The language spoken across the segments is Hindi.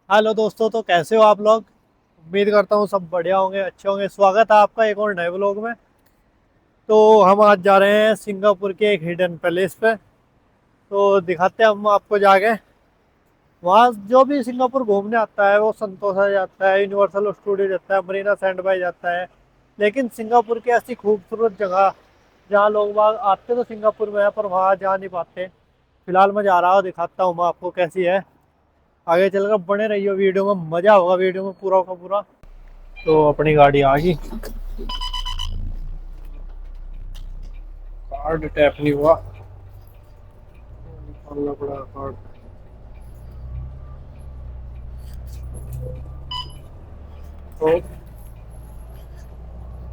हेलो दोस्तों, तो कैसे हो आप लोग। उम्मीद करता हूँ सब बढ़िया होंगे, अच्छे होंगे। स्वागत है आपका एक और नए व्लॉग में। तो हम आज जा रहे हैं सिंगापुर के एक हिडन पैलेस पे। तो दिखाते हैं हम आपको जाके। वहाँ जो भी सिंगापुर घूमने आता है वो संतोषा जाता है, यूनिवर्सल स्टूडियो जाता है, मरीना सैंड बाई जाता है। लेकिन सिंगापुर की ऐसी खूबसूरत जगह जहाँ लोग बाग आते तो सिंगापुर में है, पर वहाँ जा नहीं पाते। फिलहाल मैं जा रहा हूँ, दिखाता हूँ मैं आपको कैसी है। आगे चलकर बने रहिए वीडियो में, मजा होगा वीडियो में पूरा का पूरा। तो अपनी गाड़ी आ गई, कार्ड टैप नहीं हुआ, निकालना पड़ा कार्ड।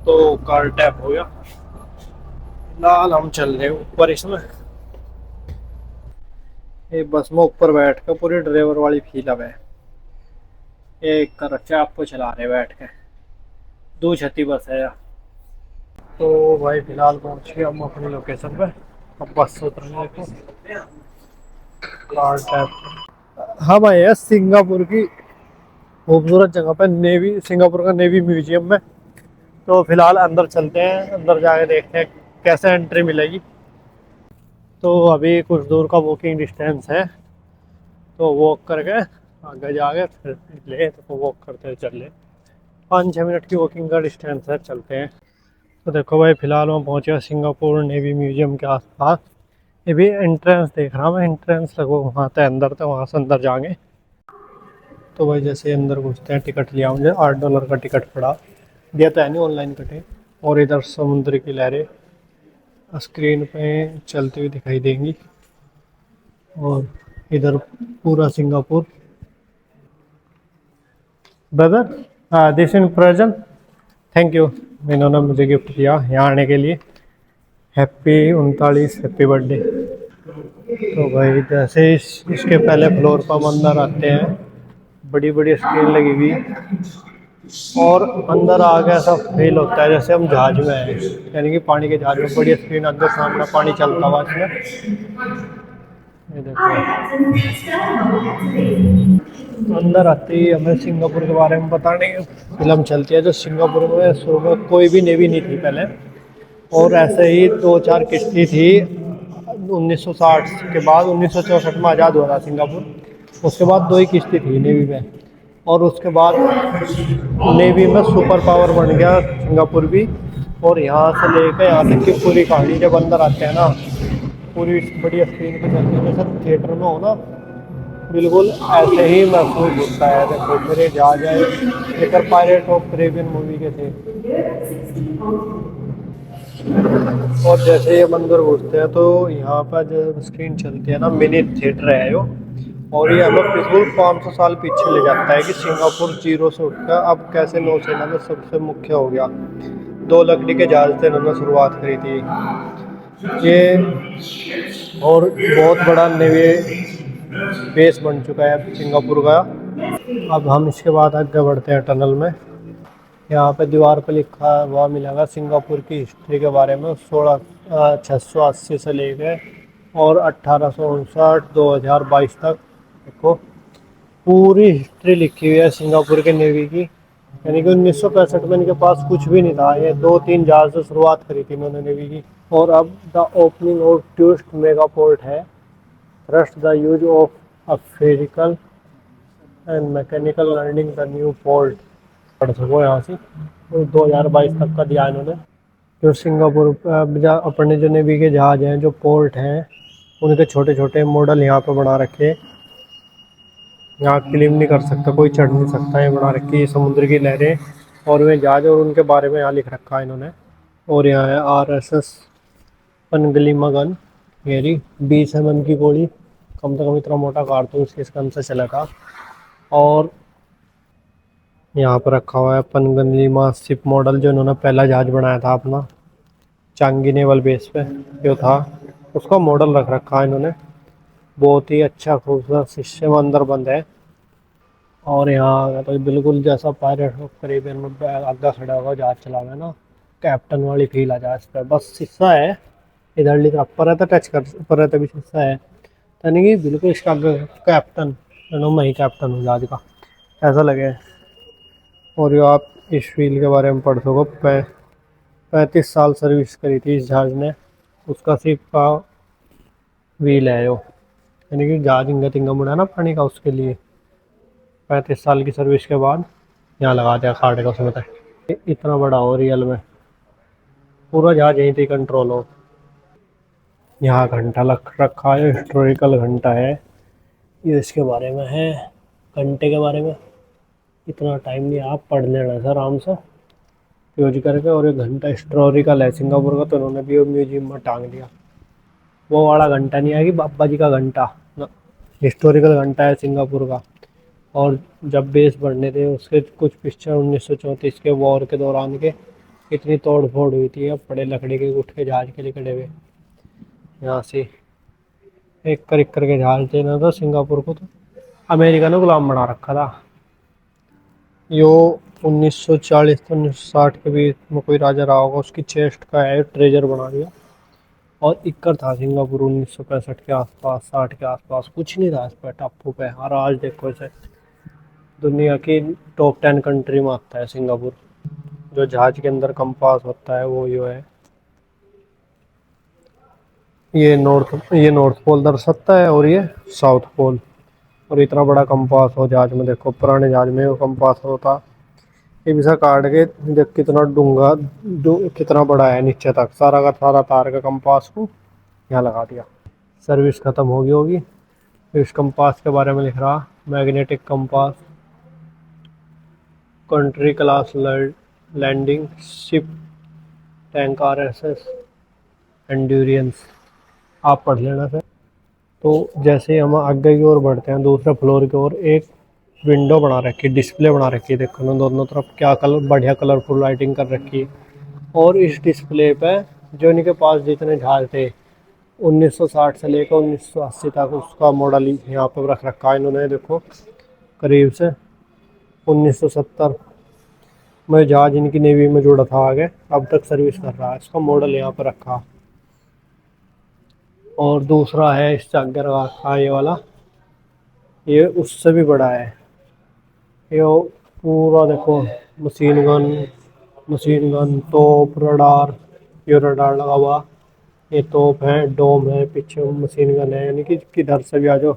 तो कार्ड टैप हो गया। फिलहाल हम चल रहे हैं ऊपर इसमें। ये बस में ऊपर बैठ कर पूरी ड्राइवर वाली फील है। एक कर आपको चला रहे बैठ के, दो छती बस है। तो भाई फिलहाल पहुंच गए हम अपनी लोकेशन पे। अब बस से उतरेंगे। देखो कार्ड टैप। हम आए हैं सिंगापुर की खूबसूरत जगह पे, नेवी, सिंगापुर का नेवी म्यूजियम में। तो फिलहाल अंदर चलते हैं, अंदर जाके देखते हैं कैसे एंट्री मिलेगी। तो अभी कुछ दूर का वॉकिंग डिस्टेंस है, तो वॉक करके आगे जाके फिर ले तो वॉक करते चल ले। 5-6 मिनट की वॉकिंग का डिस्टेंस है, चलते हैं। तो देखो भाई फिलहाल मैं पहुंचे सिंगापुर नेवी म्यूजियम के आसपास। ये भी एंट्रेंस देख रहा हूँ मैं, एंट्रेंस लगभग वहाँ तक अंदर, तो वहाँ से अंदर जाएंगे। तो भाई जैसे अंदर घुसते हैं, टिकट लिया मुझे, $8 का टिकट पड़ा। दिया तो है नहीं, ऑनलाइन कटे। और इधर समुद्र की लहरें स्क्रीन पे चलती हुई दिखाई देंगी। और इधर पूरा Singapore. Brother this in present, thank you. इन्होंने मुझे गिफ्ट दिया यहाँ आने के लिए। Happy 39, happy birthday. तो भाई जैसे इसके पहले फ्लोर पर हम अंदर आते हैं, बड़ी बड़ी स्क्रीन लगी हुई, और अंदर आके ऐसा फील होता है जैसे हम जहाज में हैं, यानी कि पानी के जहाज में। बड़ी स्क्रीन अंदर सामने पानी चलता हुआ इसमें। ये देखो अंदर आते ही हमें सिंगापुर के बारे में बताने फिल्म चलती है। जो सिंगापुर में शुरू में कोई भी नेवी नहीं थी पहले, और ऐसे ही 2-4 किश्ती थी। 1960 के बाद 1964 में आज़ाद हुआ था सिंगापुर। उसके बाद 2 ही किश्ती थी नेवी में, और उसके बाद नेवी में सुपर पावर बन गया सिंगापुर भी। और यहाँ से लेकर यहाँ तक की पूरी कहानी जब अंदर आते हैं ना, पूरी बड़ी स्क्रीन पे चलती है, जैसे थिएटर में हो ना, बिल्कुल ऐसे ही महसूस होता है। देखो मेरे जहाज है, एक पायरेट ऑफ कैरिबियन मूवी के थे। और जैसे ये मंदिर घुसते हैं तो यहाँ पर जो स्क्रीन चलती है ना, मिनी थिएटर है यो। और ये हमें बिल्कुल 500 साल पीछे ले जाता है कि सिंगापुर जीरो से उठकर अब कैसे नौसेना में सबसे मुख्य हो गया। 2 लकड़ी के जहाज से इन्होंने शुरुआत करी थी ये। और बहुत बड़ा नेवी बेस बन चुका है सिंगापुर का। अब हम इसके बाद आगे बढ़ते हैं टनल में। यहाँ पे दीवार पे लिखा हुआ मिलेगा सिंगापुर की हिस्ट्री के बारे में, 680 से लेकर और 1859 2022 तक। देखो पूरी हिस्ट्री लिखी हुई है सिंगापुर के नेवी की। यानी कि 1965 में इनके पास कुछ भी नहीं था, ये 2-3 जहाज से शुरुआत करी थी इन्होंने नेवी की। और अब the opening of Tuas mega port है, थ्रस्ट द यूज ऑफ अफेरिकल and mechanical learning the new port. पढ़ सको यहाँ से। तो 2022 तक का दिया इन्होंने। जो सिंगापुर अपने जो नेवी के जहाज हैं, जो पोर्ट हैं, उनके छोटे छोटे मॉडल यहाँ पे बना रखे। यहाँ क्लेम नहीं कर सकता कोई, चढ़ नहीं सकता, ये बना रखी है समुद्र की लहरें और वे जहाज, और उनके बारे में यहाँ लिख रखा है इन्होंने। और यहाँ है RSS पनगलीमा गन, ये रही 20 mm की गोली, कम से कम इतना मोटा कारतूस इस गन से चला था। और यहाँ पर रखा हुआ है पनगलीमा शिप मॉडल, जो इन्होंने पहला जहाज बनाया था अपना चांगी नेवल बेस पे जो था, उसका मॉडल रख रखा है इन्होंने। बहुत ही अच्छा खूबसूरत सिस्टम अंदर बंद है। और यहाँ तो बिल्कुल जैसा पायलट करीबन में आगे खड़ा होगा जहाज चला हुआ है ना, कैप्टन वाली फील आ जाए इस पर। बस शीशा है इधरली तरफ पर रहता, टच कर पर रहता भी शीशा है, यानी कि बिल्कुल इसका आगे कैप्टन, मैं ही कैप्टन हूँ जहाज का, ऐसा लगे। और ये आप इस फील के बारे में पढ़ सको, 35 साल सर्विस करी थी इस जहाज ने, उसका सिर्फ का व्हील है यो, यानी कि जहाज इंगा तिंगा मुड़ा ना पानी का, उसके लिए 35 साल की सर्विस के बाद यहाँ लगा दिया खाड़े का उसमें तक। इतना बड़ा हो रियल में, पूरा जहाज यहीं से कंट्रोल हो। यहाँ घंटा लग रखा है, हिस्टोरिकल घंटा है ये, इसके बारे में है घंटे के बारे में। इतना टाइम नहीं, आप पढ़ लेना सर आराम से यूज करके। और ये घंटा हिस्टोरिकल है सिंगापुर का, तो उन्होंने भी म्यूजियम में टांग दिया। वो वाला घंटा नहीं है कि बाबा जी का घंटा, हिस्टोरिकल घंटा है सिंगापुर का। और जब बेस बढ़ने थे उसके कुछ पिक्चर 1934 के वॉर के दौरान के, इतनी तोड़ फोड़ हुई थी। अब बड़े लकड़ी के उठ के जहाज के लिए खड़े हुए यहाँ से, एक कर के जहाज देना था सिंगापुर को, तो अमेरिका ने गुलाम बना रखा था। यो 1940 से 1960 के बीच में कोई राजा रहा होगा, उसकी चेस्ट का है ट्रेजर बना दिया। और इक्कर था सिंगापुर 1965 के आसपास, 60 के आसपास, कुछ नहीं था इस पर टापू पे। और आज देखो इसे, दुनिया की टॉप 10 कंट्री में आता है सिंगापुर। जो जहाज के अंदर कंपास होता है वो यो है, ये नॉर्थ पोल दर्शाता है और ये साउथ पोल। और इतना बड़ा कंपास हो जहाज में, देखो पुराने जहाज में वो कंपास होता, ये भी सा काट के देख कितना डूंगा, कितना बड़ा है नीचे तक, सारा का सारा तार का कंपास को यहाँ लगा दिया। सर्विस खत्म होगी होगी। इस कंपास के बारे में लिख रहा, magnetic compass, country class landing ship, tank RSS endurance, आप पढ़ लेना सर। तो जैसे हम आगे की ओर बढ़ते हैं, दूसरे फ्लोर की ओर, एक विंडो बना रखी, डिस्प्ले बना रखी है, देखो ना दोनों तरफ क्या कलर, बढ़िया कलरफुल लाइटिंग कर रखी है। और इस डिस्प्ले पे जो इनके पास जितने जहाज थे 1960 से लेकर 1980 तक, उसका मॉडल यहाँ पर रख रखा है इन्होंने। देखो करीब से 1970 में जहाज इनकी नेवी में जुड़ा था, आगे अब तक सर्विस कर रहा है, इसका मॉडल यहाँ पर रखा। और दूसरा है इस आगे रखा ये वाला, ये उससे भी बड़ा है। ये पूरा देखो, मशीन गन तोप रडार, ये रडार लगा हुआ, ये तोप है, डोम है, पीछे मशीन गन है, यानी कि किधर से भी आ जाओ।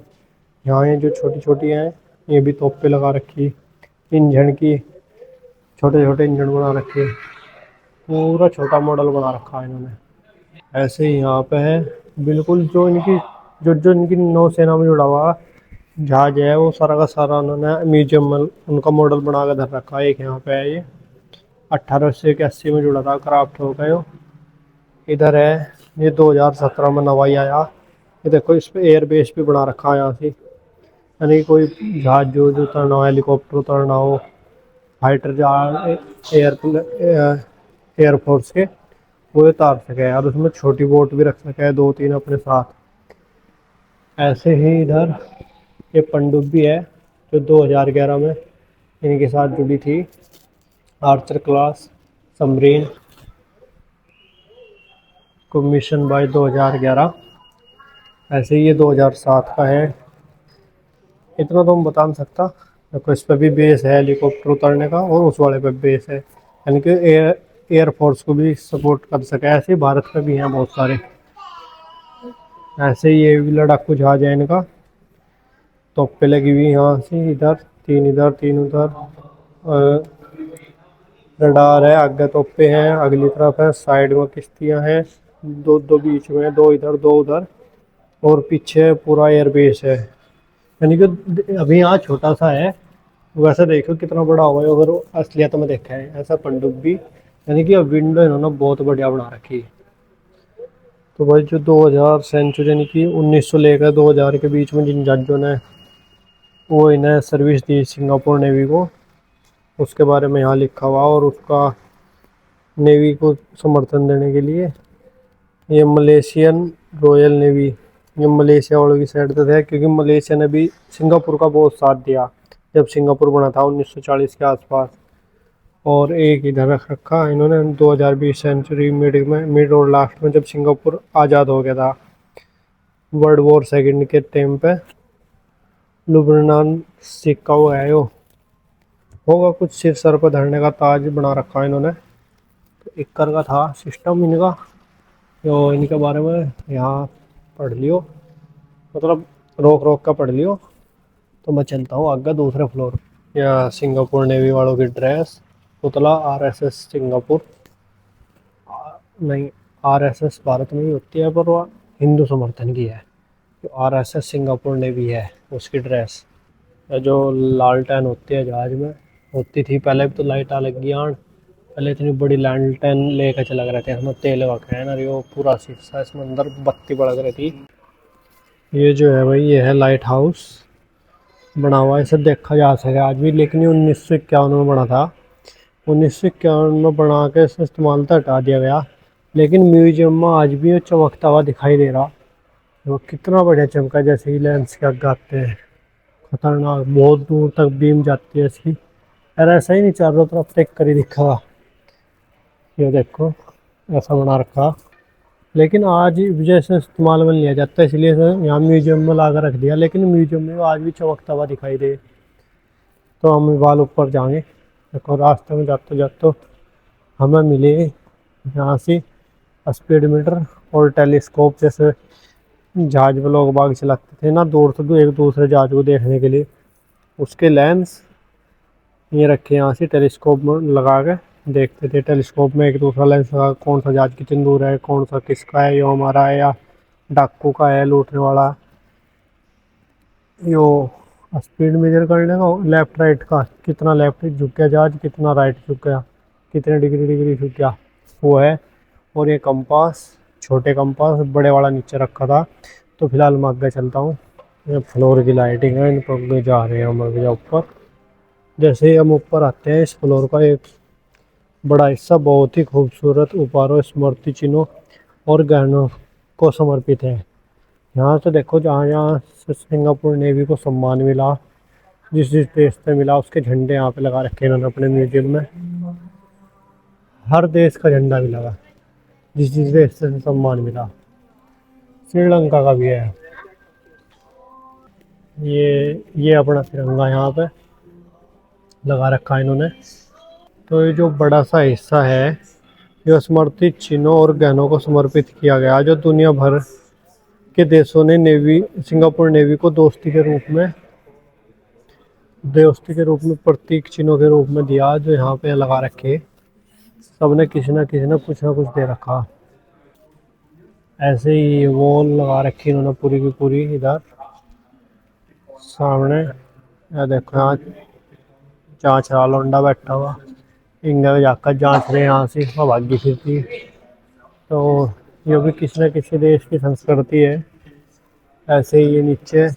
यहाँ ये जो छोटी छोटी हैं ये भी तोप पे लगा रखी, इंजन की छोटे छोटे इंजन बना रखे, पूरा छोटा मॉडल बना रखा है इन्होंने। ऐसे ही यहाँ पे है बिल्कुल, जो इनकी जो जो इनकी नौसेना में जुड़ा हुआ जहाज है, वो सारा का सारा उन्होंने म्यूजियम में उनका मॉडल बना कर धर रखा है। एक यहाँ पे है, ये 1881 में जुड़ा था, क्राफ्ट हो गए। इधर है, ये 2017 में नवाई आया। ये देखो इस पे एयर बेस भी बना रखा है यहाँ से, यानी कोई जहाज जो उतरना हो, हेलीकॉप्टर उतरना हो, फाइटर जहाज, एयरफोर्स के, वो उतार सके। और उसमें छोटी बोट भी रख सके, 2-3 अपने साथ। ऐसे ही इधर ये पनडुब्बी है जो 2011 में इनके साथ जुड़ी थी, Archer class submarine, commission by 2011। ऐसे ही ये 2007 का है। इतना तो हम बता नहीं सकता, देखो इस पर भी बेस है हेलीकॉप्टर उतरने का, और उस वाले पे बेस है, यानी कि एयरफोर्स को भी सपोर्ट कर सके। ऐसे ही भारत में भी हैं बहुत सारे। ऐसे ही ये भी लड़ाकू जहाज है इनका, तोप पे लगी हुई यहाँ से, इधर 3 इधर 3 उधर, रडार है, आगे तोपे हैं, अगली तरफ है, साइड में किश्तियाँ हैं, दो दो बीच में, 2 इधर 2 उधर, और पीछे पूरा एयरबेस है। यानी कि अभी यहाँ छोटा सा है, वैसे देखो कितना बड़ा होगा अगर असलियत में देखा है ऐसा पनडुब्बी। यानी कि अब विंडो इन्होंने बहुत बढ़िया बना रखी है। तो भाई जो 2000 सेंचुरी यानी कि 1900 लेकर 2000 के बीच में जिन जहाजों ने वो इन्हें सर्विस दी सिंगापुर नेवी को, उसके बारे में यहाँ लिखा हुआ। और उसका नेवी को समर्थन देने के लिए ये मलेशियन रॉयल नेवी, ये मलेशिया वालों की साइड से था, क्योंकि मलेशिया ने भी सिंगापुर का बहुत साथ दिया जब सिंगापुर बना था 1940 के आसपास। और एक इधर रख रखा इन्होंने 2020 सेंचुरी मिड और लास्ट में जब सिंगापुर आज़ाद हो गया था वर्ल्ड वॉर सेकंड के टाइम पे, लुबनान सिक्का हुआ है यो, होगा कुछ सिर सर पर धरने का ताज बना रखा है इन्होंने। तो इक्कर का था सिस्टम इनका, तो इनके बारे में यहाँ पढ़ लियो, मतलब रोक रोक का पढ़ लियो। तो मैं चलता हूँ आगे दूसरे फ्लोर। या सिंगापुर नेवी वालों की ड्रेस, पुतला आरएसएस सिंगापुर, नहीं आरएसएस भारत में ही होती है पर वो हिंदू समर्थन की है। जो आरएसएस सिंगापुर नेवी है उसकी ड्रेस, या जो लालटेन होती है जहाज में होती थी पहले, भी तो लाइट आ लगी आन, पहले इतनी बड़ी लालटेन लेकर चला रहे थे हम, तेल वगैरह ना वो पूरा शीशा इसमें अंदर बत्ती बढ़ रही थी। ये जो है भाई ये है लाइट हाउस बना हुआ, इसे देखा जा सके आज भी, लेकिन ये 1951 में बना था। 1951 में बना के इसे इस्तेमाल तो हटा दिया गया, लेकिन म्यूजियम में आज भी ये चमकता हुआ दिखाई दे रहा। वो कितना बढ़िया चमका, जैसे ही लेंस के आगे आते हैं, खतरनाक, बहुत दूर तक बीम जाती है इसकी। यार ऐसा ही नहीं चारों तरफ टेक कर ही दिखा हुआ, ये देखो ऐसा बना रखा। लेकिन आज जैसे इस्तेमाल में लिया जाता है, इसलिए इसे यहाँ म्यूजियम में ला कर रख दिया, लेकिन म्यूजियम में वो आज भी चमकता हुआ दिखाई दे। तो हम बाल ऊपर जाएंगे, देखो रास्ते में जाते जाते हमें मिले यहाँ से स्पीडमीटर और टेलीस्कोप, जैसे जहाज में लोग बाग चलाते थे ना दूर से एक दूसरे जहाज को देखने के लिए, उसके लेंस ये रखे यहाँ से टेलीस्कोप में लगा के देखते थे। टेलीस्कोप में एक दूसरा लेंस लगा, कौन सा जहाज कितनी दूर है, कौन सा किसका है, यो हमारा है या डाकू का है लूटने वाला। यो स्पीड मेजर करने का लेफ्ट राइट का, कितना लेफ्ट झुक गया जहाज, कितना राइट झुक गया, कितने डिग्री झुक गया, वो है। और ये कंपास, छोटे कंपास, बड़े वाला नीचे रखा था। तो फिलहाल मैं आगे चलता हूँ। ये फ्लोर की लाइटिंग है, इन पर जा रहे हैं हम अभी ऊपर। जैसे ही हम ऊपर आते हैं, इस फ्लोर का एक बड़ा हिस्सा बहुत ही खूबसूरत उपहारों, स्मृति चिन्हों और गहनों को समर्पित है। यहाँ से देखो जहाँ जहाँ से सिंगापुर नेवी को सम्मान मिला, जिस जिस देश से मिला, उसके झंडे यहाँ पे लगा रखे हैं इन्होंने अपने म्यूजियम में। हर देश का झंडा भी लगा, जिस जिस देश से सम्मान मिला। श्रीलंका का भी है। ये अपना तिरंगा यहाँ पे लगा रखा है इन्होंने। तो ये जो बड़ा सा हिस्सा है, ये स्मृति चिन्हों और गहनों को समर्पित किया गया, जो दुनिया भर के देशों ने सिंगापुर नेवी को दोस्ती के रूप में प्रतीक चिन्हों के रूप में दिया, जो यहाँ पे लगा रखे। सबने किसी न कुछ ना कुछ दे रखा। ऐसे ही वॉल लगा रखी इन्होंने पूरी की पूरी इधर सामने। या देखो यहाँ जांच रहा लौंडा बैठा हुआ, इंग्लैंड जाकर जांच रहे यहाँ से भागी फिरती। तो ये भी किसी न किसी देश की संस्कृति है। ऐसे ही ये नीचे